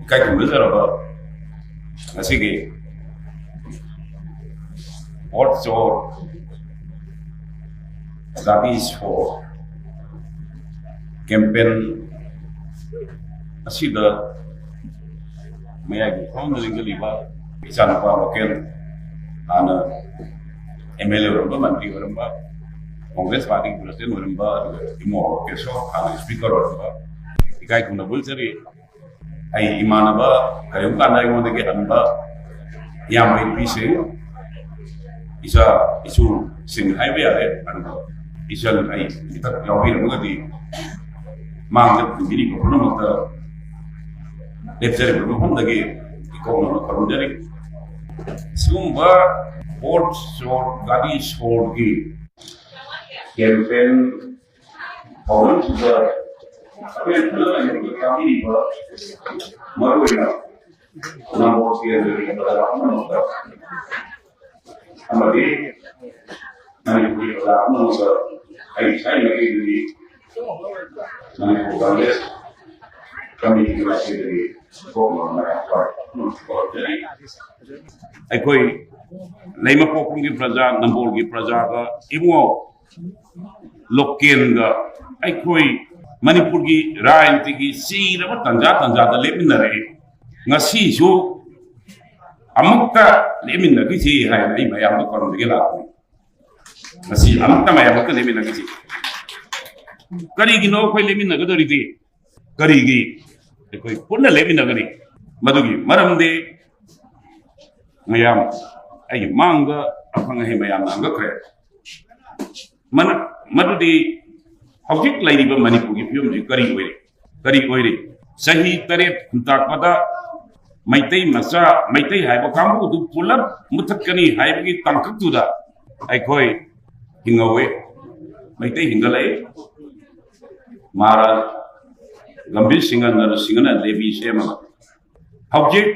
cái cũng rất là bờ là gì kì also that is for campaign asida maya không được cái gì ba isan pa local ana MLA orang ba menteri orang ba Congress party president orang ba imo keso ana speaker orang ba ikai kuna bulsari ai imana ba kayong kanai mo de anba yang mai pise isa isu sing highway are anba isa ai kita yawi mo di mang de diri ko no mata lepsere ko hon dage ko no ko dari sumba port short gadi short ki campaign और अभी कमी पर मरुना ना बहुत सी है जो बता हमारे मैंने पूरी बता सर ऐसा ही लगे जी मैंने को कांग्रेस कमेटी की बात की को मैं और आई कोई लेमा पोपुंग की प्रजा नंबोल की प्रजा का इमो लोकेन का आई कोई मणिपुर की राजनीति की सीरब तंजा तंजा लेमिनरे ngasi su amukta leminagi si hai ai mayam ko korom de la ngasi amukta mayam ko leminagi si kari gi no khoi leminaga do ri di kari gi koi punna leminaga ni madugi maram de mayam ai manga afanga he mayam nga kre man madudi hojik lairiba manipur gi pyum ji kari oire sahi tare kuntak pada maitai masa maitai hai ba kambu du pulap muthakani hai gi tangkak tu da ai khoi hingawe maitai hingalai mara gambir singana devi sema hojik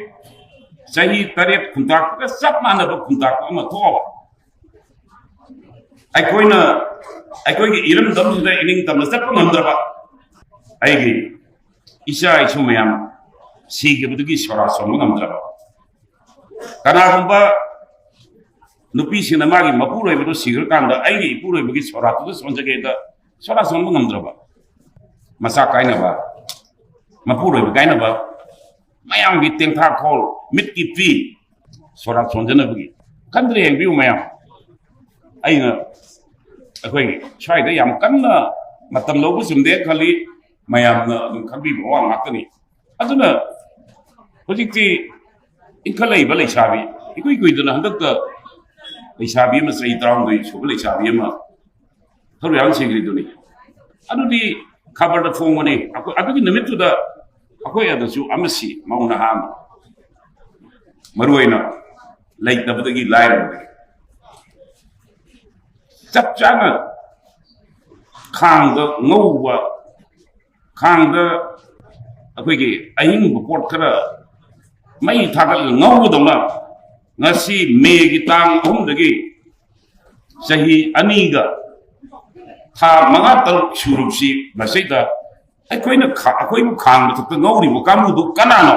sahi tare kuntak ka sap mana ba kuntak ma thowa ai khoi gi iram dam da ining tam sap ngamdra ba ai gi isa isu mayam sige budugi sora somu ngamdra ba kana gumba nupi sina magi mapuroi budu sigur kanda ai gi puroi bugi sora tu sonjage da sora somu ngamdra ba masa kaina ba mapuroi kaina ba mayam gi tengtha khol mit ki pi sora sonjana bugi kandre eng biu mayam ai na akhoi chai da yam kanna matam lo bu sumde khali mayam na khabi bo ngakani aduna hojikti inkalai balai sabi ikui kui duna handak ta lai sabi ma sai traung doi so balai sabi ma thoru yang sigri duni adu di khabar da phone ne adu ki namit tu da akoi ada su amasi mauna ham maruina lai da budagi lai ra chap chana khang da ngouwa khang da akoi ki aing report kara mai thagal ngau dona ngasi me gi tang hum dagi sahi ani ga tha manga tal churup si masai da akoi na akoi bu khang ba tu ngau ri bu kamu du kana no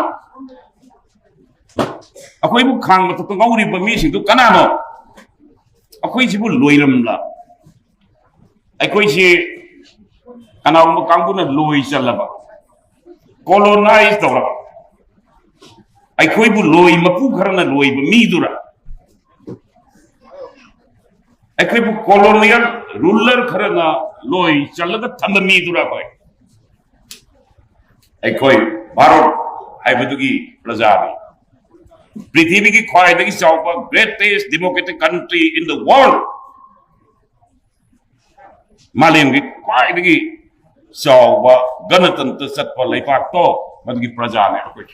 akoi bu khang ba tu ngau ri ba mi sing du kana no akoi si bu loiram la akoi si kana bu kambu na loi chalaba colonize dora ai khoi bu loi mapu kharana loi bu mi dura ai khoi bu colonial ruler kharana loi chalaga thamba mi dura koi ai khoi bharat ai budugi prajabi prithvi ki khoi dagi chaupa greatest democratic country in the world malem ki khoi dagi chaupa ganatantra satpa laipak to madugi praja ne akoi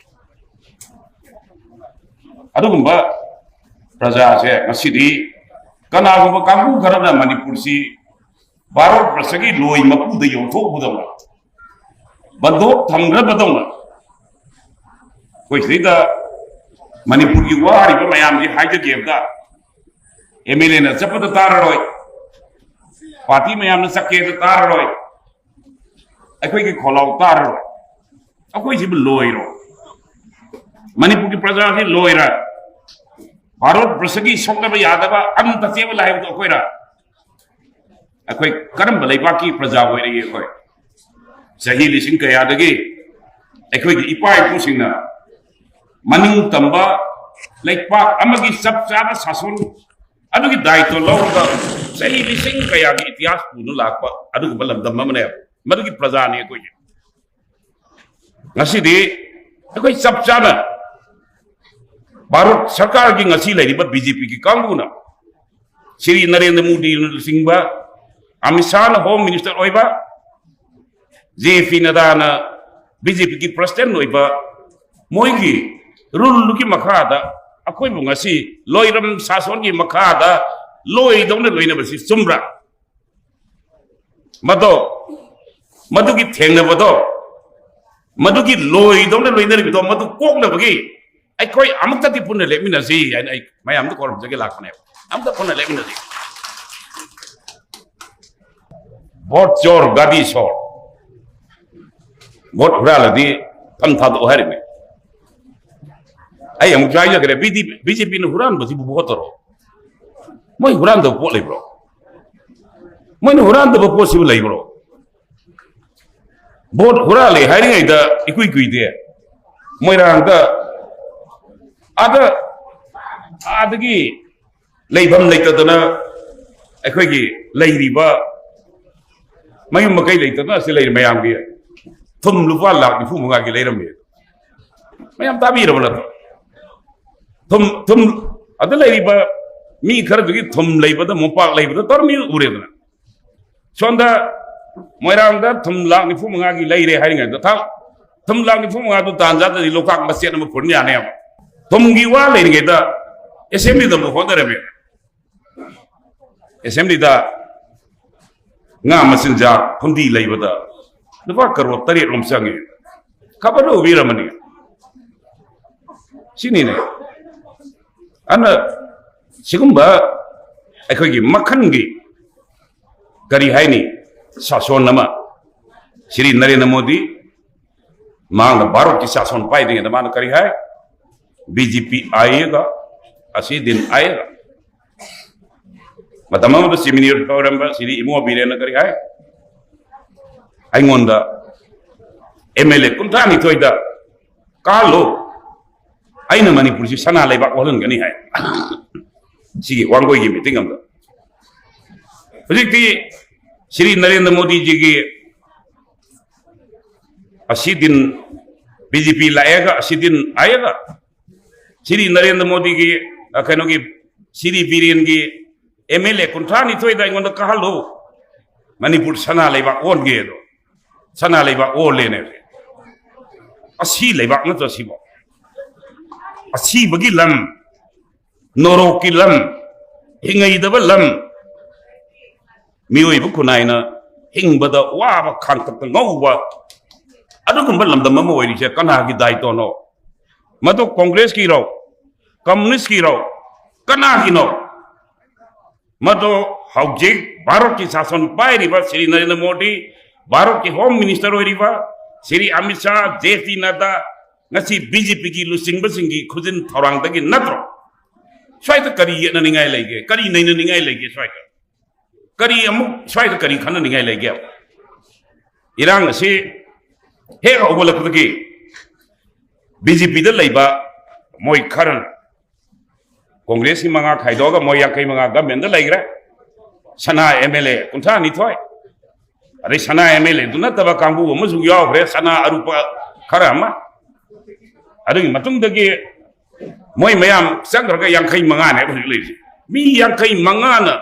adugumba praja se ngasidi kana gumba kambu kharana manipur si bharat prasagi loi mapu de yotho budama bandok thamra badama koi sida manipur ki wari ba mayam ji haja gebda MLA na chapata tararoi party mayam na sakke da tararoi akoi ki kholau tararoi akoi ji loi ro Manipur की प्रजा की लोयरा भारत वर्ष की सोकब यादव अंत save live तो कोई अखोई करम बलेबा की प्रजा हो रही है कोई सही लिसिंग का याद की अखोई की इपाई पुसिंगना मनिंग तंबा लेपा अमगी सब साब सासुन अदुगी दायित्व लौगा सही लिसिंग का याद इतिहास पुनु लापा अदुगी बलम दम्मा मने मदुगी प्रजा ने कोई ngasi di अखोई सब साब भारत सरकार की ngasi लगी बट बीजेपी की कांगुना श्री नरेंद्र मोदी सिंह अमित शाह होम मिनिस्टर ओइबा जेपी नड्डा बीजेपी की प्रेसिडेंट ओइबा मोइगी रूल की मखादा अखोई ngasi लोइरम शासन की मखादा लोइ दौने लोइने बसी सुमरा मदु की थेंगने बदो मदु की लोइ दौने लोइने बिदो मदु कोकने बगी अखोई अमुक तक पुण्य लेमिना सी मैं हम तो कॉल जगह लाखने हम तो पुण्य लेमिना सी बहुत चोर गाड़ी चोर बहुत बुरा लगी हम था तो हर में आई हम क्या करे बीजेपी ने हुरान बसी बहुत रो मैं हुरान तो पोले ब्रो मैं हुरान तो पॉसिबल है ब्रो बहुत हुरा ले हायरिंग इधर इक्वी दे मैं रंग आदगी लेबम लेतदना अखोई लेरिबा मयुम मकई लेतदना से लेर मयाम गी थुम लुपा लाख निफु मंगा की लेरमे मयाम ताबीरबना थुम अद लेरिबा मी खरदुगी थुम लेबदा मोपाक लेबदा तरमी उरेदना सोंदा मोइरांगदा थुम लाख निफु मंगा की लेरे हायरिंग था थुम लाख निफु मंगा तो तांजा द लोकाक मसेन म फुरनि आने तुमगी वा लेंगे दा असेंबली दा होदरे बे असेंबली दा nga masinja kundi leibada lupa karo tari romsange kabado viramani sini ne ana sigumba akhoi makhan gi kari haini sason nama Shri Narendra Modi mang Bharat ki sason pai denge da man kari hai BJP आएगा असी दिन आएगा मतलब तो seminar programme पर श्री इमो बीरेन करी है आइंगोंदा MLA कुंठा निथोइदा कालो आइना मणिपुर से सना लेबा होलनगनी है सी वांगोई की मीटिंग हम हजिकी श्री नरेंद्र मोदी जी की असी दिन बीजेपी लाएगा असी दिन आएगा श्री नरेंद्र मोदी की कनो की श्री बीरेन की एमएलए कुंठा निथोई दा इंगोंदा कहलो मणिपुर सना लेबा ओन गे दो सना लेबा ओ लेने असी लेबा न तो सिबो असी बगी लम नोरो की लम हिंगई दब लम मियोई बु खुनाइना हिंगबदा वाबा खांतक ngौबा अदुगुंबा लमदम म ओइरिसे कना की दायित्व नो मतो कांग्रेस की रो कम्युनिस्ट की रो कना की नो मतो हौजिक भारत की शासन पाइरिबा श्री नरेंद्र मोदी भारत की होम मिनिस्टर होइरिबा Shri Amit Shah JP Nadda ngasi BJP की लुसिंग बसिंगी खुजिन थौरांग दगी नत्रो स्वाइद करी येना निंगाई लेगे करी नैना निंगाई लेगे स्वाइद करी अमुक स्वाइद करी खन निंगाई लेगे इरांग से हे ओबलकदगी बीजेपी द लेबा मोय खरन कांग्रेस की मंगा खाइदोगा मोय याकई मंगा गवर्नमेंट द लेग्रा सना एमएलए कुंठा निथोय अरे सना एमएलए दुना तबा कांगू अमसु यावरे सना अरुपा खरामा अदुगी मतुंग दगी मोय मयाम संग्रगा याकई मंगा ने बरि लेजी मी याकई मंगा ना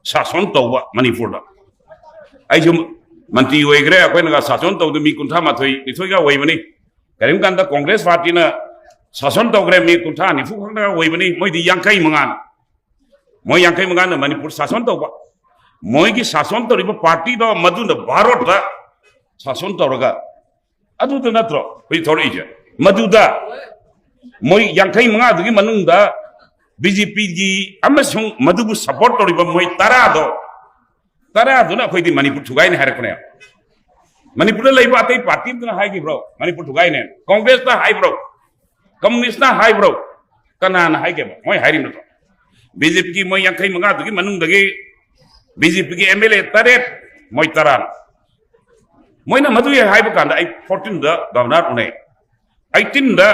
शासन तौबा मणिपुर दा आइजु मंत्री होइग्रे अखोइनगा शासन तौद मी कुंठा माथोय निथोयगा होइबनी करीम कांदा कांग्रेस पार्टी ना शासन तौग्रे मी कुंठा निफु खंगा होइबनी मोयदी याकई मंगा मोय याकई मंगा ना मणिपुर शासन तौबा मोय की शासन तौरिबा पार्टी दो मदुन भारत दा शासन तौरगा अदु द नत्रो होय थोरइजे मदुदा मोय याकई मंगा दगी मनुंगदा बीजेपी की अमसुंग मदुबु सपोर्ट तौरिबा मोय तारा दुना खोइदी मणिपुर थुगाइन हारकने मणिपुर लेबा अतै पार्टी दुना हाइगी ब्रो मणिपुर थुगाइन कांग्रेस ता high bro communist na high bro kana na high ke moi hari no BJP ki moi yang kai manga tu ki manung dagi BJP ki MLA taret moi taran moi na madu ye high bakanda ai 14 da governor unai 18 da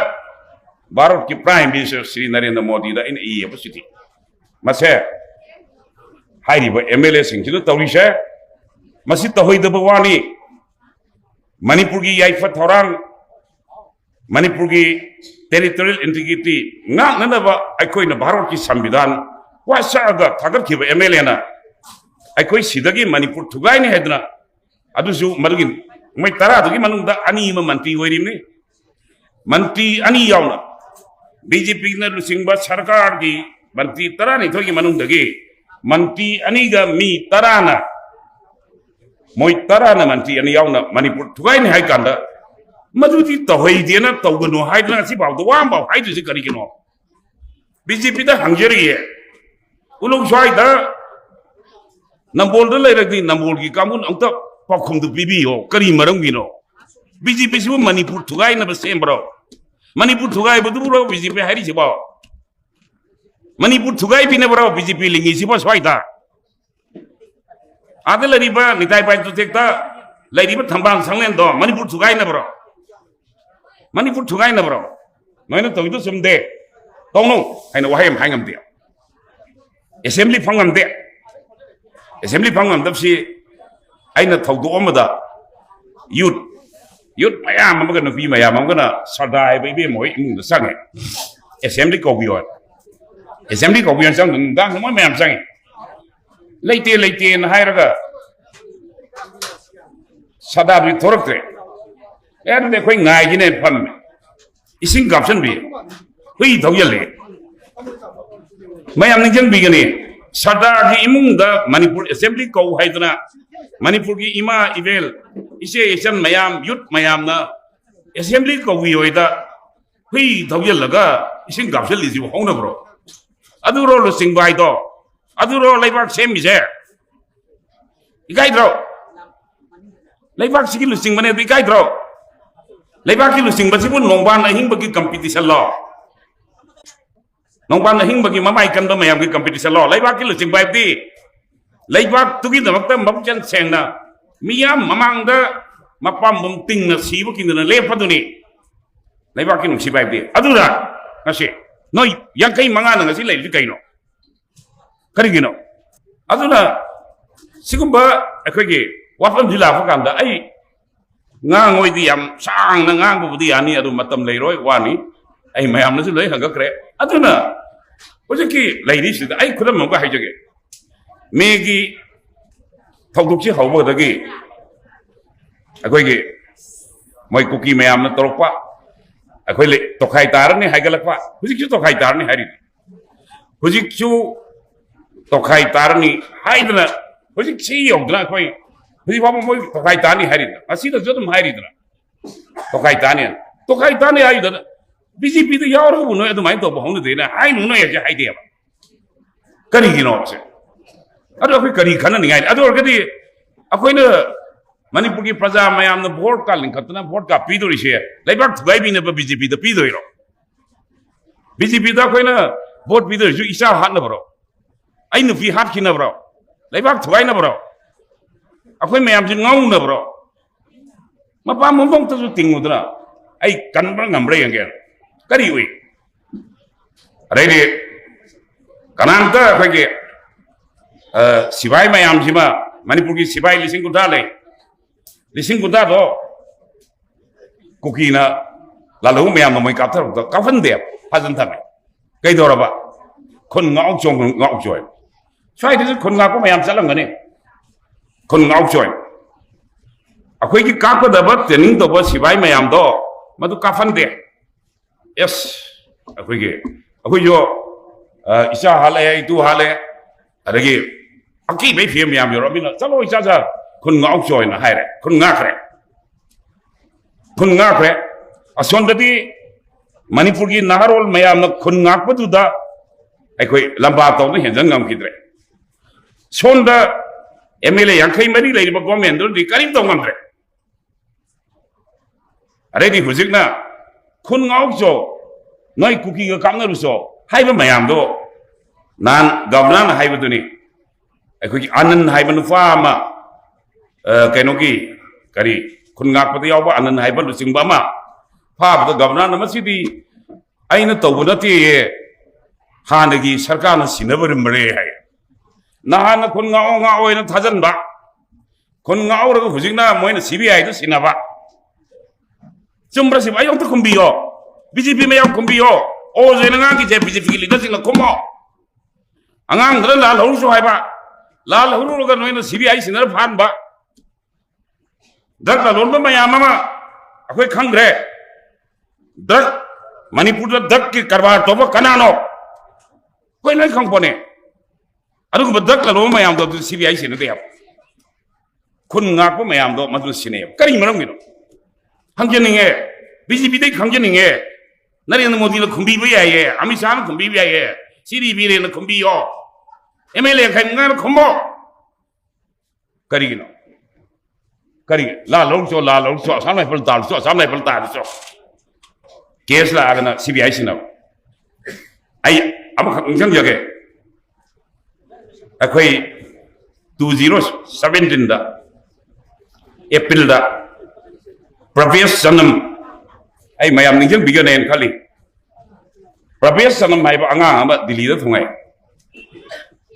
Bharat ki prime minister Shri Narendra Modi da in e opacity mase high riba MLA sing chilu tawri she masi tahoi da bawani Manipur ki yaifa thorang Manipur ki territorial integrity nga nana ba aikoi na Bharat ki samvidhan wa sa ga thagar ki MLA na aikoi sidagi Manipur thugai ni hedna adu ju margin mai tara du ki manung da ani ma manti hoirim ni manti ani yauna BJP na lusingba sarkar ki manti tara ni thogi manung dagi manti ani ga mi tara na moi tara na manti ani yauna Manipur thugai ni hai kanda Madudi tohoi diana togano haidna si baw do wam baw haidu si kari kino BJP da hangjeri ye ulung swai da nambol da lai rakdi nambol ki kamun angta pakhum du bibi yo kari marang gino BJP si Manipur thugai na basem bro Manipur thugai badu bro BJP hari si baw Manipur thugai bine bro BJP lingi si baw swai da adel riba nitai pai tu tekta lai riba thambang sanglen do Manipur thugai na bro Manipur thugai na bro noi na toidu sumde tongno haina wahayam hangam de assembly phangam de assembly phangam dabsi aina thaudu omada youth mayam amga no pi mayam amga na sadai be moi imung da sange assembly ko bion sang dang mo mayam sange leite na hairaga sadabi thorakte er de khoi ngai gi ne pham ising caption bi hui thau yale mayam ning jang bi gani sada gi imung da Manipur assembly ko haidna Manipur gi ima ivel ise asian mayam youth mayam na assembly ko wi hoida hui thau yalaga ising caption li ji hongna bro aduro lo sing bai do aduro laibak sem mi je ikai dro laibak sigi lu sing bane ikai dro Leibak ki lusing basi pun nongban ahing bagi competition law. Nongban ahing bagi mamai kan ba mayam ki competition law. Leibak ki lusing baik di. Leibak tu ki damak tam babjan seng na. Miyam mamang da mapam bum ting na sibu ki na lepa tu ni. Leibak ki nung si baik di. Adu da nasi. Noi yang kai manga na nasi leib kai no. Kari gino. Adu da sigumba akoi ki wapam dila fakam da ai ngang ngoi di yam sang na ngang bu di ani adu matam leiroi wani ai mayam na su lei hanga kre aduna ojeki leiri su ai khudam ma ba hai jage megi thogduk chi hawba dagi akoi ge moi kuki mayam na torokpa akoi le tokhai tar ni hai galakpa hujik chu tokhai tar ni hari hujik chu tokhai tar ni hai dana hujik chi yogna koi Hujik papa moi tokai tani hari na, asih dah jodoh hari na, tokai tani hari na, BJP tu ya orang bunuh itu main tu bohong tu deh na, hai nuno ya je hai dia, kari gino se, aduh aku kari kanan ni, aduh orang kadi, aku ini Manipur ki praja mayam na vote ka link katna vote ka pido rishe, leibak thugai bi na BJP tu pido iro, BJP tu aku ini vote pido rishe, isa hat na bro, ai nufi hat kina bro, leibak thugai na bro. Aku mayam jin ngau na bro. Mapa mumpung tu tingu tu na. Ai kan bang ngamre yang kan. Kari ui. Ada ini. Kanan tu aku ke. Sibai mayam sima. Manipur ki sibai lising kuda le. Lising kuda tu. Kuki na. Lalu mayam na mai kafir tu. Kafan dia. Hasan thame. Kai dora ba. Kon ngau joy. Soalnya itu kon ngau mayam salam kan ni. Kon ngau join. Aku ini kapa dapat training tu bos sibai mayam do, madu kafan deh. Yes, aku jo isa hal itu hal ada lagi. Aku ini film mayam yo, mina. Kalau isa sa kon ngau join hai re, kon ngak re. Ason tadi Manipur ki naharol mayam na kon ngak patu da. Aku lamba tahu ni hendak ngam kidre. Sonda MLA yang kai mari lagi ba government do di karim to ngamre are di hujik na kun ngau jo nói cookie cái cắm nó rồi so hai bên mày làm đó nan governor hai bên tôi này cái anh hai bên pha mà cái nó gì cái gì con ngạc bắt đầu anh hai bên sinh ba mà pha bắt đầu governor nó mất gì đi anh nó tàu nó thì hàng cái सरकार nó xin nó bớt mày hay na nó con ngáo ngáo nó thay chân bạc con ngáo rồi cái phụ chính na mỗi nó CBI nó xin bạc chúng ta xem ai ông ta không bị ho BJP mấy ông không bị ho ô rồi nó ngang cái BJP cái leader chính là không ho anh ngang cái là lâu số hai bạc là lâu rồi cái nói nó CBI xin nó phán bạc đất là lớn lắm mà akwai khang re đất Manipur đất cái karbar to ba kana no koi lai khang pone adu ko đất là lớn mà do CBI sin de kun ngak pa mayam do madu sine kari marang mi do hangjen nge BJP dei hangjen nge Narendra Modi no khumbi ba ya ye Amit Shah no khumbi ba ya ye CDP re no khumbi yo MLA khai nga no khumbo kari no kari la long so sam lai pal dal so case la agana CBI sin no ai am khang jang jage akhoi 2017 da April da Pravesh Sanam ai mayam ning jang bigan en khali Pravesh Sanam mai ba anga ama Delhi da thungai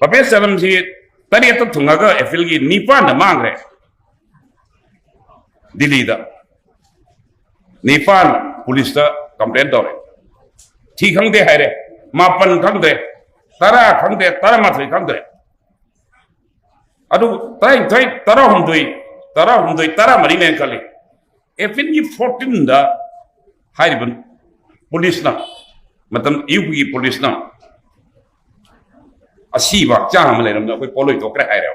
Pravesh Sanam si tari ta thunga ga April gi nipan da mang re Delhi da nipan police da complaint do thi khang de hai re mapan khang de tara khang de tara ma thai khang de adu tai tara humdui tara mari nen kali April gi 14 da Hariban police na matam UP police na asiba jam le nam koi poloi to kra hai ra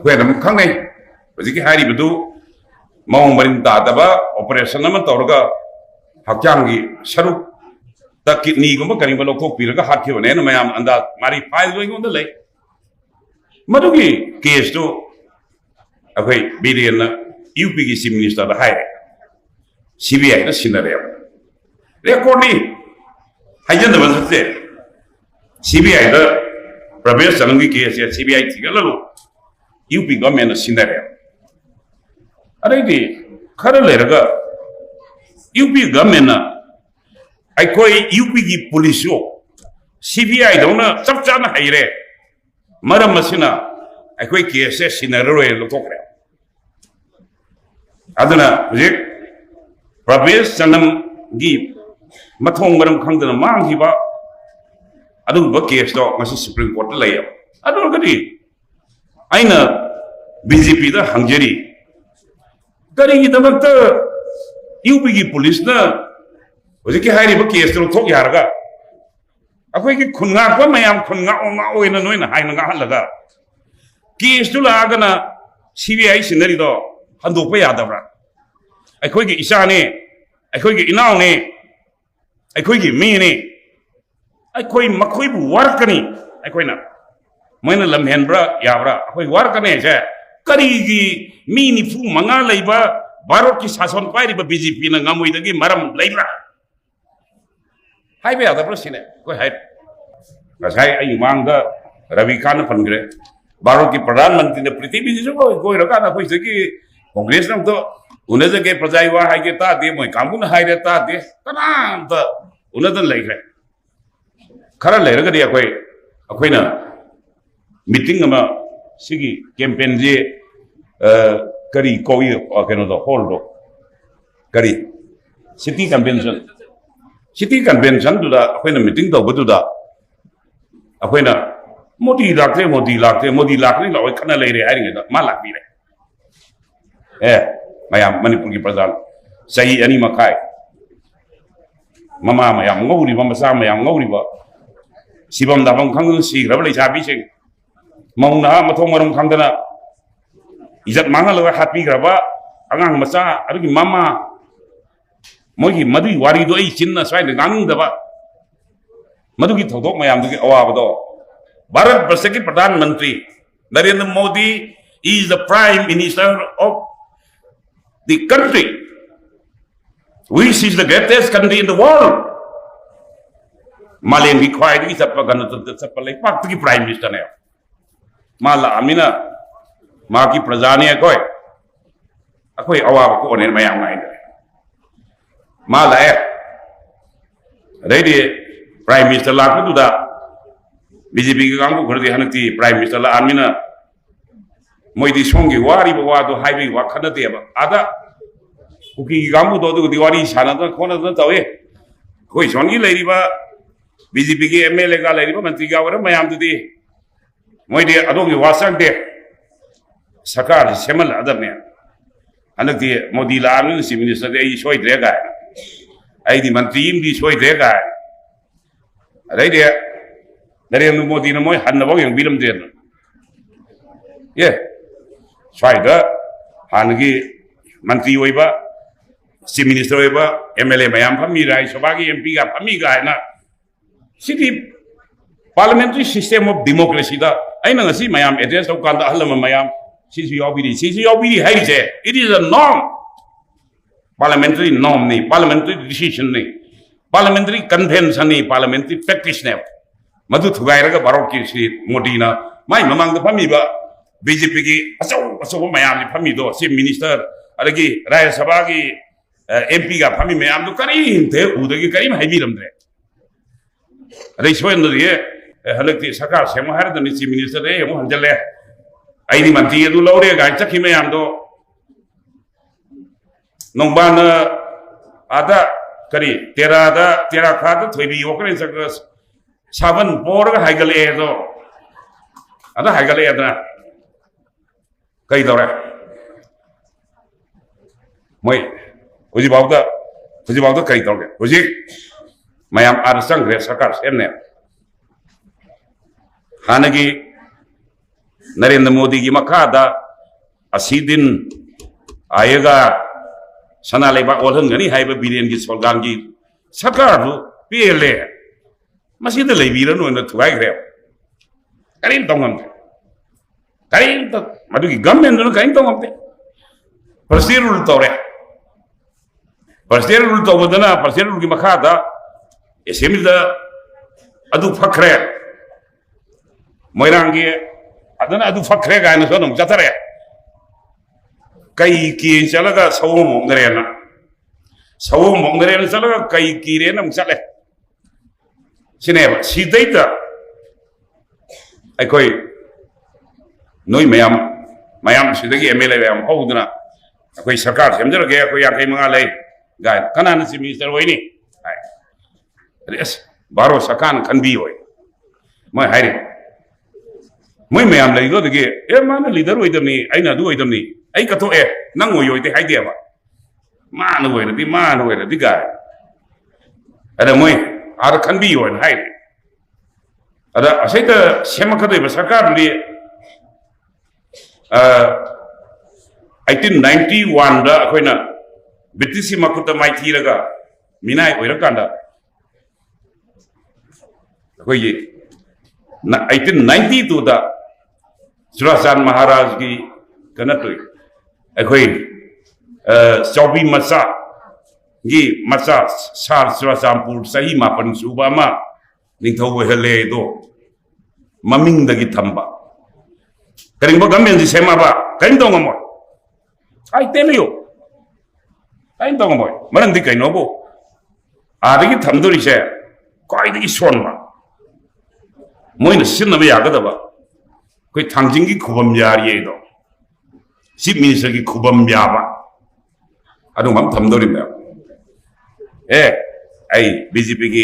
koi nam khang nei ji ki hari bu maung marin da da ba operation na ma torga hakjang gi saru ta kidney ko ma kari ba lokok pi ra hat ki ne na mayam anda mari file going on the lake madu gi case to akoi billion na UP gi chief minister da hai CBI nó xin ra đẹp, record đi, hay dân là vấn đề CBI đó, Pravesh Sanam cái kia CBI thì cái luôn, UP government nó xin ra đẹp, ở đây thì khá là cái UP government na, ai coi UP cái police CBI đó nó chắc chắn là hay đấy, mà làm gì na, ai coi kia sẽ xin ra rồi lúc đó cái, à đó là gì? Pravesh Sanam gi mathong maram khangdana mang hi ba adu ba case do ngasi Supreme Court la ya adu gadi aina BJP da hangjeri gari gi damak ta UP gi police na oje ki hairi ba case do thok yar ga akoi ki khunga ko mayam khunga onga oina noina haina nga halaga case do la ga na CBI sinari do handu pa ya da bra akhoi gi isa ne akhoi gi inaw ne akhoi gi mi ne akhoi makhoi bu war kani akhoi na moina lam hen bra ya bra akhoi war kane je kari gi mi ni fu manga leiba baro ki sason pai ri ba BJP na ngamoi da gi maram leibra hai be da bra sine koi hai ngasai ai mang da Ravi Khan phangre baro ki pradhan mantri ne prithvi ji koi ra ka na koi se ki Congress na to उन्हें जगह प्रजाइवा है कि ता दे मोई कामून है रे ता दे कनाम ता उन्हें तो लेकर खरा लेकर के दिया कोई ना मीटिंग में सिगी कैंपेन जे करी कोई और क्या ना तो हॉल रो करी सिटी कन्वेंशन तो दा कोई ना मीटिंग तो बतू दा कोई ना मोदी लाखरे लाओ कना ले रहे हैं ना माँ लाख भी रहे mayam Manipur ki pradhan sahi ani makai mama mayam ngori ba masa mayam ngori ba sibam da bang khang si rabali chabi sing maung na mathong marum khang dana izat manga laga happy graba angang masa arugi mama mogi madui wari do ai chinna swai ngang da ba madugi thodok mayam du ki awa ba do Bharat Varsha ki Pradhan Mantri Narendra Modi is the Prime Minister of the country which is the greatest country in the world Malen di kwai di sapa kan sapa lai pak ki prime minister ne mala amina ma ki praja ne akoi awa ko ne mayam ngai mala ready prime minister la ku da BJP ki kam ko ghar de hanati prime minister la amina moi di songi wari ba wa do highway wa khana de ba ada ku ki kam ko do diwali sana da khona da tawe koi songi lai ba BJP की MLA का लेरी मंत्री का वरम मैं आम तो दी मोइडी अदोंगी वासन दे सरकार सेमल other ने अनक दी मोदी लाल सी मिनिस्टर दे शोई देगा आई दी मंत्री दी शोई देगा अरे दे नरेंद्र मोदी ने मोय हन्नबो यंग बिलम दे ये स्वाइदा हानगी मंत्री होइबा सी मिनिस्टर होइबा MLA मयाम फमी राय सभा की MP का फमी का है ना City parliamentary system of democracy da aina ngasi mayam address of kanda halama mayam CCOBD haise it is a norm parliamentary norm ni parliamentary decision ni parliamentary convention ni parliamentary practice ne madu thugai raga barok ki si modi na mai mamang da phami ba BJP ki aso mayam ni phami do chief minister adagi Rajya Sabha ki MP ga phami mayam do karim the udagi karim haibi ramdre अरे इसमें अंदर ये हलक थी सरकार से मुहार तो निची मिनिस्टर है मुहं जले आई नहीं मंत्री ये तो लौरे गाय चक्की में हम तो नौबान आधा करी तेरा खाद थोड़ी भी ओकरे सक सावन पोर का हाइगले है तो आधा हाइगले है ना कई दौरे मैं उसी बात तो कई दौरे उसी mayam arsang re sarkar semne hanagi Narendra Modi ki makada asidin ayega sana leba olhan gani haiba billion ki solgang ki sarkar du pele masida lebira no na thuai gre karin tongam karin to madu ki government no karin tongam te procedural tore procedural to bodana procedural ki makada Esemida adu fakre moirangi adana adu fakre ga na sonum jatare kai ki chalaga sawum ngare na chalaga kai ki re nam chale sineba sidaita ai koi noi mayam sidagi MLA mayam hodna koi sarkar semjar ge koi ya kai manga lai ga kanana si minister hoini Yes, baro sakan kan bi hoy. Moi haire. Moi mayam lai go de mana leader hoy damni, ai na du hoy damni. Ai ka to nang hoy te hai de ba. Ma na hoy di ga. Ada moi ar kan bi hoy haire. Ada asai ta sema ka de sarkar li 1891 da koina British makuta mai thiraga minai oirakanda कोई 1892 दा सुरासान महाराज की कनटुई कोई चौबी मसा की मसा सार सुरासानपुर सही मापन सुबा मा निथौ हेले दो ममिंग दगी थंबा करिंगबो गवर्नमेंट सेमा बा कइन दोंगमो आई तेलियो कइन दोंगमो मरन दि कइनोबो आदगी थंदुरिसे कोइदगी सोनबा मोइन सिन्नबे यागदबा कोई थांजिंगी खुबम यारिये दो चीफ मिनिस्टर की खुबम याबा अदु हम थमदोरिमे आई BJP की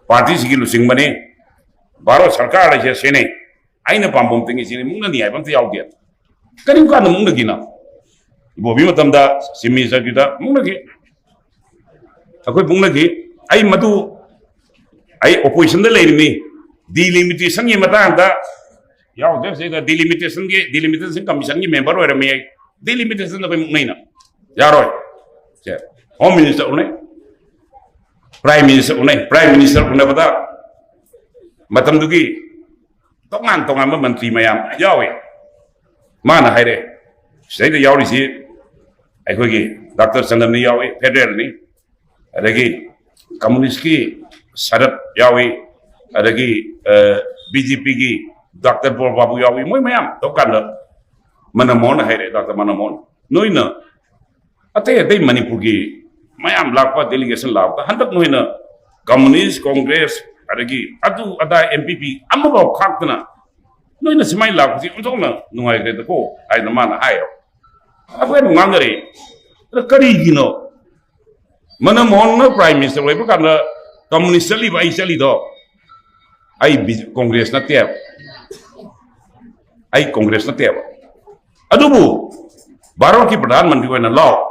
पार्टी की लुसिंग बने बारो सरकार है सेने आइना पाम्बम तिंगी सिने मुंगना नि आइबम याउदे करिम का मुंगना गिना बोबी मतमदा चीफ मिनिस्टर की दा मुंगना की अखोय मुंगना की आई मधु आई ऑपोजिशन दे लेनी delimitation की मतंगदा याउदे से delimitation कमीशन की मेंबर होय रमे delimitation दा मुंगना ना यारो से होम मिनिस्टर उने प्राइम मिनिस्टर उने बता मतम दुगी तोंगान मंत्री मयाम यावे माना हाइरे सेदे यावरिसि अखोगी डॉक्टर चंदन नि यावे फेडरल नि अदगी Communist-ki Sarat Yawi, adagi BJP-ki Dr. Paul Babu Yawi, moi mayam, tokan Manamon, hai Dr. Manamon. Noina, ate Manipur-ki mayam lakpa delegation lakpa, handak noina Communist Congress, adagi adu ada MPP, amabo kaktana. Noina simay lakpa si untok na nungay kaya ko ay naman ayaw. Ako ay nungangari, karigino. Manamon na Prime Minister, wala pa na Communist sali ba ay sali do, ay Congress na tiyab, ay Congress na tiyab. Ado po, baro ki Pradhan Mantri ko na law,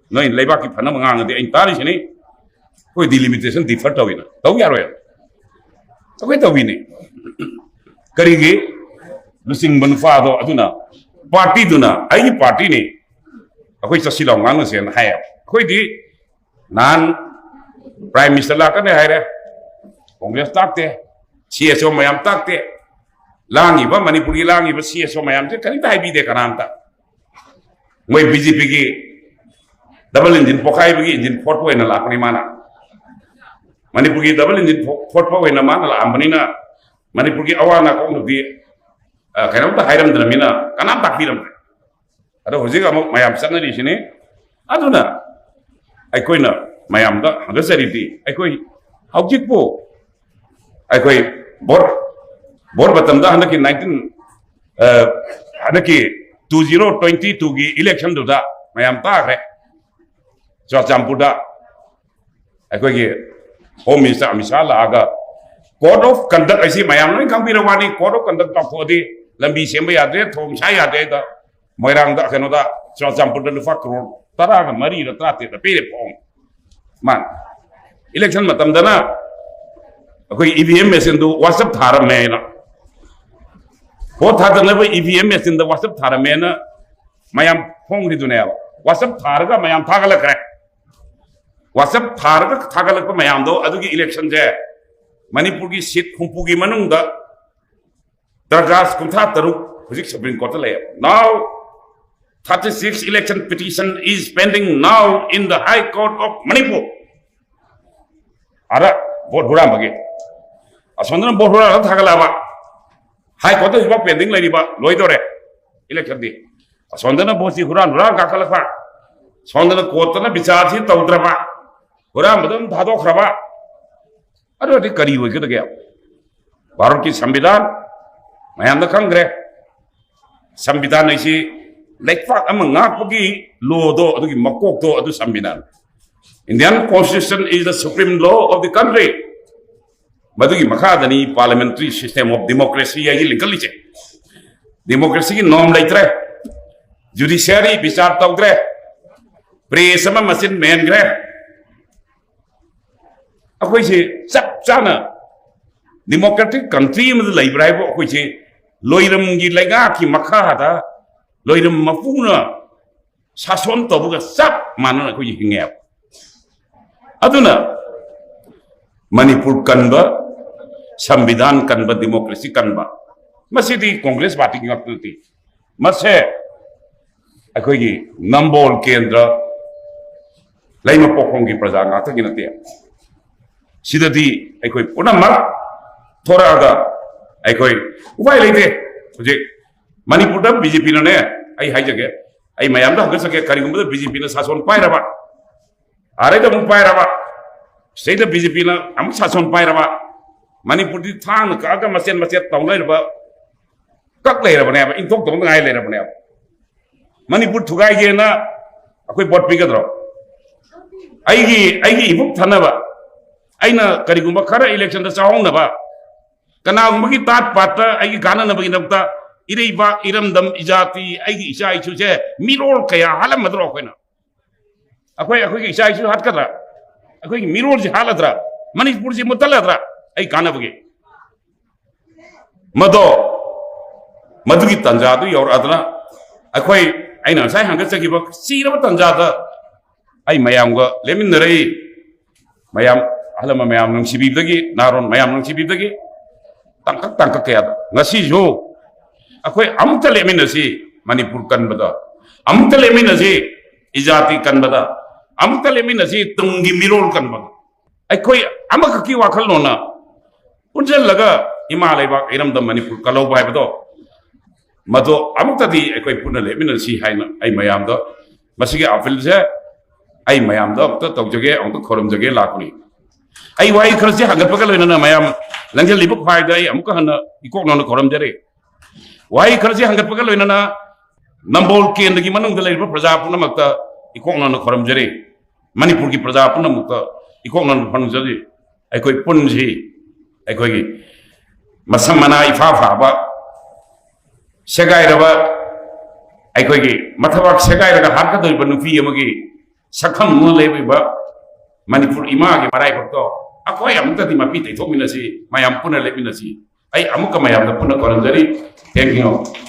no in labor ki phana mga ngadi ay tari sini, ko delimitation differ tawin na, taw yaro yan, taw tawin ni, karigi, lusing banfado ado na, party do na, ay party ni, ako sa silaw nga siya na hayap, ako di, nan Prime Minister la kan hai Congress takte CSO mayam takte langi ba Manipuri langi ba CSO mayam te kani tai bi de kananta moi BJP ki double engine pokai bi engine fort po na la kani mana Manipur ki double engine fort po na mana la ambani na Manipur ki awana ko di kanam ta hairam dana mina kanam tak biram ado hoji ga mayam sanari sini aduna ai koi na mayam da hangasariti ai koi haujik po ai koi bor batam da hanaki 2022 gi election do da mayam ta re so champuda ai koi gi home minister Amisha la aga code of conduct ai si mayam noi kambira wani code of conduct ta phodi lambi semba ya de thom sai ya de da moirang da keno da so champuda lu fa crore tara ga mari ra tra te da pe pom man election matam dana akoi EVM machine do WhatsApp thara me na ho thada na EVM machine da WhatsApp thara me na mayam phong ri du ne WhatsApp thara ga mayam thagala kare WhatsApp thara ga thagala ko mayam do adu gi election je Manipur gi seat khumpu gi manung da dargas kuntha taru hujik Supreme Court la now 36 election petition is pending now in the High Court of Manipur. Ara vote huram bagi. Asondana vote huram thagala ba. High Court is pending lagi ba. Loi dore election di. Asondana vote si huram kakala ba. Asondana court na bichar si taudra ba. Huram badam dhado khraba. Ado di kari huई kita gaya. Bharat ki संविधान mayam da kangre. संविधान ऐसी like fact among ngapagi law do adu makok do adu sambidan Indian constitution is the supreme law of the country madugi makhadani parliamentary system of democracy ya legal che democracy ki norm laitre judiciary bichar tawdre press ma machine man gre akoi che chap chana democratic country ma laibai bo akoi che loiram gi laiga ki makhada loiram mapuna sason tobuga sap manana ko yingep aduna Manipur kanba sambidan kanba democracy kanba masidi Congress party ngakti mase akoi gi nambol kendra laima pokong gi praja ngata gi nate sidadi akoi punama thoraga akoi ubai leite je Manipur da BJP no ne ai hai jage ai mayam da hagas ke kari gumba BJP na sason pai raba are da mun pai raba sei da BJP na am sason pai raba Manipur di than ka ga masen taw lai raba kak lai raba ne in tok tong ngai lai raba ne Manipur thugai ge na akoi bot pi ga dro ai gi ibuk thana ba aina kari gumba khara election da chawng na ba kana gumba ki tat pata ai gi gana na ba gi nakta Iriba iramdam ijati aigi isha isu je mirol kaya halam madro koina akoi isha isu hat kadra akoi mirol ji haladra Manipur ji mutaladra ai kana bage madugi tanjadu yor adna akoi aina sai hanga chagi ba sira tanjada ai mayam ga lemin nare mayam halama mayam nang sibi dagi naron mayam nang sibi dagi tangkak kaya ngasi jo akoi amta lemin nasi Manipur kan bada amta lemin nasi ijati kan bada amukta lemina si tungi mirol kan ba ai koi amaka ki wakal no na unjal laga himalay ba iram da manipur kalau ba ba do mado amukta di ai koi puna lemina si haina ai mayam do masige afil je ai mayam do to tawjage ong to khorom jage lakuni ai wai kharsi hagat pagal na mayam langjal libuk phai dai amuka hana ikok no khorom jare wai kharsi hagat pagal na nambol kendagi manung da leba praja puna makta ikok no khorom jare manipur ki praja puna mukta ikok no phanu jare ai koi punji ai koi gi masamana ifa fa ba segai raba ai koi gi mathawak segai raga harka doi banu fi amagi sakham no lebe ba manipur ima ge marai bakto akoi amukta di mapi te thomina si mayam puna lemina si ai amuka mayam da puna koram jari thank you